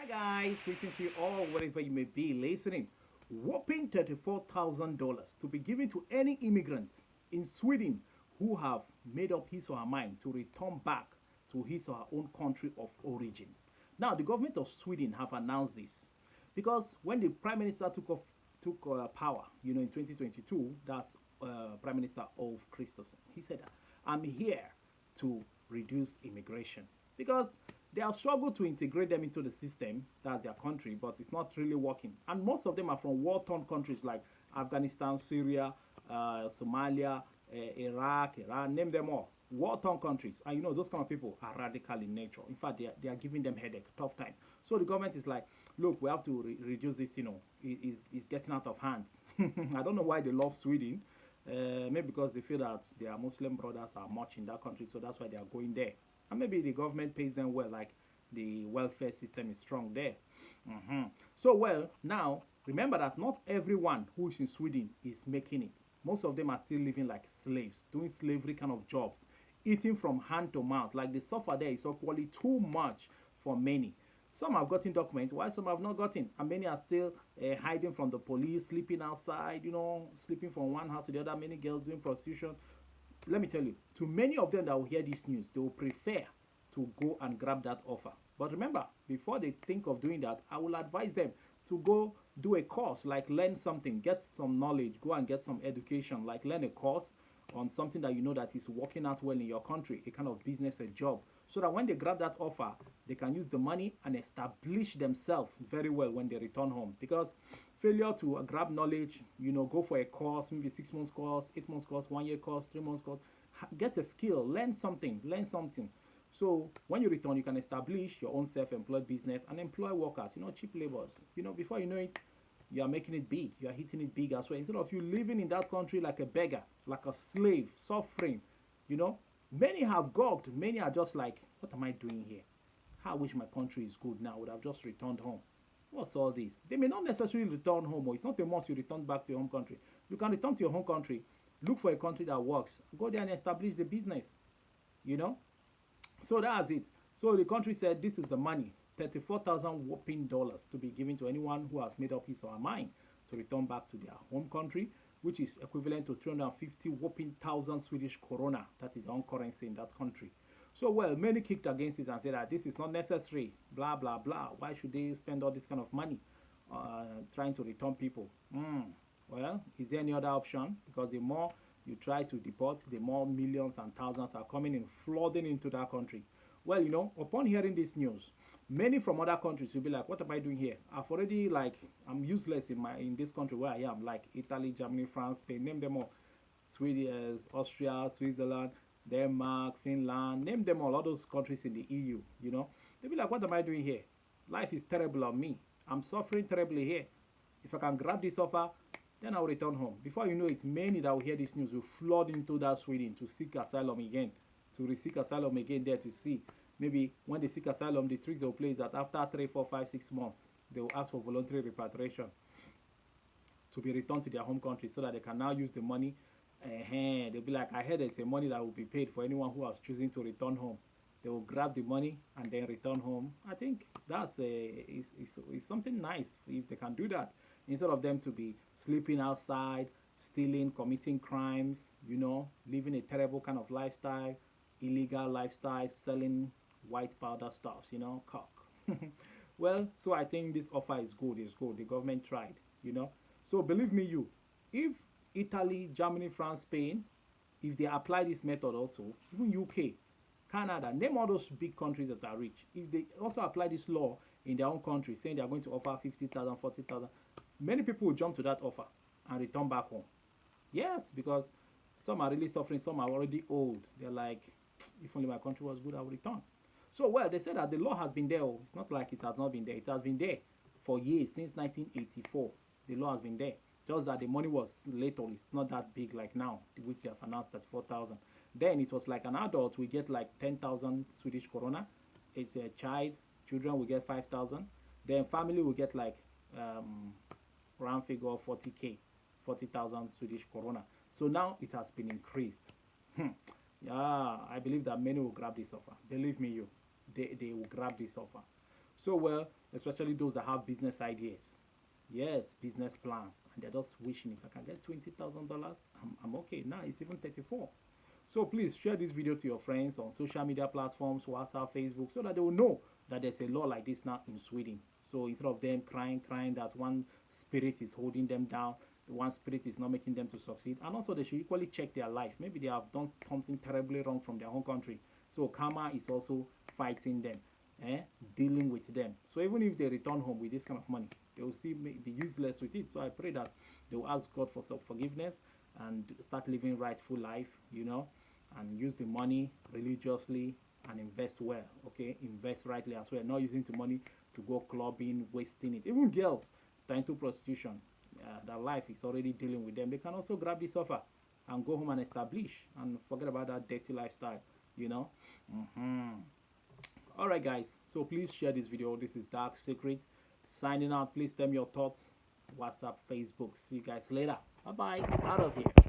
Hi guys, greetings to you all wherever you may be listening. Whopping $34,000 to be given to any immigrant in Sweden who have made up his or her mind to return back to his or her own country of origin. Now, the government of Sweden have announced this because when the prime minister took power, in 2022, that's Prime Minister Ulf Kristersson. He said, "I'm here to reduce immigration because they have struggled to integrate them into the system, that's their country, but it's not really working. And most of them are from war-torn countries like Afghanistan, Syria, Somalia, Iraq, Iran, name them all. War-torn countries. And those kind of people are radical in nature. In fact, they are giving them headache, tough time. So the government is like, look, we have to reduce this, it's getting out of hands. I don't know why they love Sweden. Maybe because they feel that their Muslim brothers are much in that country, so that's why they are going there. And maybe the government pays them well, like the welfare system is strong there. So, well, now, remember that not everyone who is in Sweden is making it. Most of them are still living like slaves, doing slavery kind of jobs, eating from hand to mouth. Like the suffer there is equally too much for many. Some have gotten documents, while some have not gotten. And many are still hiding from the police, sleeping outside, sleeping from one house to the other. Many girls doing prostitution. Let me tell you, to many of them that will hear this news, they will prefer to go and grab that offer. But remember, before they think of doing that, I will advise them to go do a course, like learn something, get some knowledge, go and get some education, like learn a course on something that you know that is working out well in your country, a kind of business, a job, so that when they grab that offer, they can use the money and establish themselves very well when they return home. Because failure to grab knowledge, go for a course, maybe 6 months course, 8 months course, 1 year course, 3 months course, get a skill, learn something. So when you return, you can establish your own self-employed business and employ workers, cheap laborers. Before you know it, you are making it big. You are hitting it big as well. Instead of you living in that country like a beggar, like a slave, suffering, many have gawked. Many are just like, what am I doing here? How I wish my country is good now. I would have just returned home. What's all this? They may not necessarily return home, or it's not a must you return back to your home country. You can return to your home country, look for a country that works, go there and establish the business, So that's it. So the country said this is the money, 34,000 whopping dollars to be given to anyone who has made up his or her mind to return back to their home country, which is equivalent to 350 whopping thousand Swedish krona. That is the own currency in that country. So, well, many kicked against it and said that this is not necessary, blah, blah, blah. Why should they spend all this kind of money trying to return people? Well, is there any other option? Because the more you try to deport, the more millions and thousands are coming in, flooding into that country. Well, upon hearing this news, many from other countries will be like, what am I doing here? I'm useless in this country where I am, like Italy, Germany, France, Spain, name them all. Sweden, Austria, Switzerland, Denmark, Finland, name them all those countries in the EU, They'll be like, what am I doing here? Life is terrible on me. I'm suffering terribly here. If I can grab this offer, then I'll return home. Before you know it, many that will hear this news will flood into that Sweden to seek asylum again, to seek asylum again there to see. Maybe when they seek asylum, the tricks they'll play is that after 3, 4, 5, 6 months, they will ask for voluntary repatriation to be returned to their home country so that they can now use the money. They'll be like, I heard there's a money that will be paid for anyone who is choosing to return home. They will grab the money and then return home. I think that's is something nice if they can do that. Instead of them to be sleeping outside, stealing, committing crimes, living a terrible kind of lifestyle, illegal lifestyle, selling white powder stuffs, cock. Well, so I think this offer is good. It's good. The government tried, So believe me, if Italy, Germany, France, Spain, if they apply this method also, even UK, Canada, name all those big countries that are rich. If they also apply this law in their own country, saying they are going to offer 50,000, 40,000, many people will jump to that offer and return back home. Yes, because some are really suffering, some are already old. They're like, if only my country was good, I would return. So, well, they said that the law has been there. It's not like it has not been there. It has been there for years, since 1984. The law has been there. Just that the money was little. It's not that big like now, which they have announced at 4,000. Then it was like an adult, we get like 10,000 Swedish krona. It's a children will get 5,000. Then family will get like round figure 40K, 40,000 Swedish krona. So now it has been increased. Yeah, I believe that many will grab this offer. Believe me, they will grab this offer. so well, especially those that have business ideas. Yes, business plans, and they're just wishing if I can get $20,000, I'm okay. Now it's even 34. So please share this video to your friends on social media platforms, WhatsApp, Facebook, so that they will know that there's a law like this now in Sweden. So instead of them crying that one spirit is holding them down, one spirit is not making them to succeed, and also they should equally check their life. Maybe they have done something terribly wrong from their home country. So karma is also fighting them, dealing with them. So even if they return home with this kind of money, they will still be useless with it. So I pray that they will ask God for forgiveness and start living rightful life, and use the money religiously and invest well. Okay, invest rightly as well, not using the money to go clubbing, wasting it. Even girls that are into prostitution, their life is already dealing with them. They can also grab this offer and go home and establish and forget about that dirty lifestyle. All right, guys, so please share this video. This is Dark Secret signing out. Please tell me your thoughts. WhatsApp, Facebook. See you guys later. Bye bye. Out of here.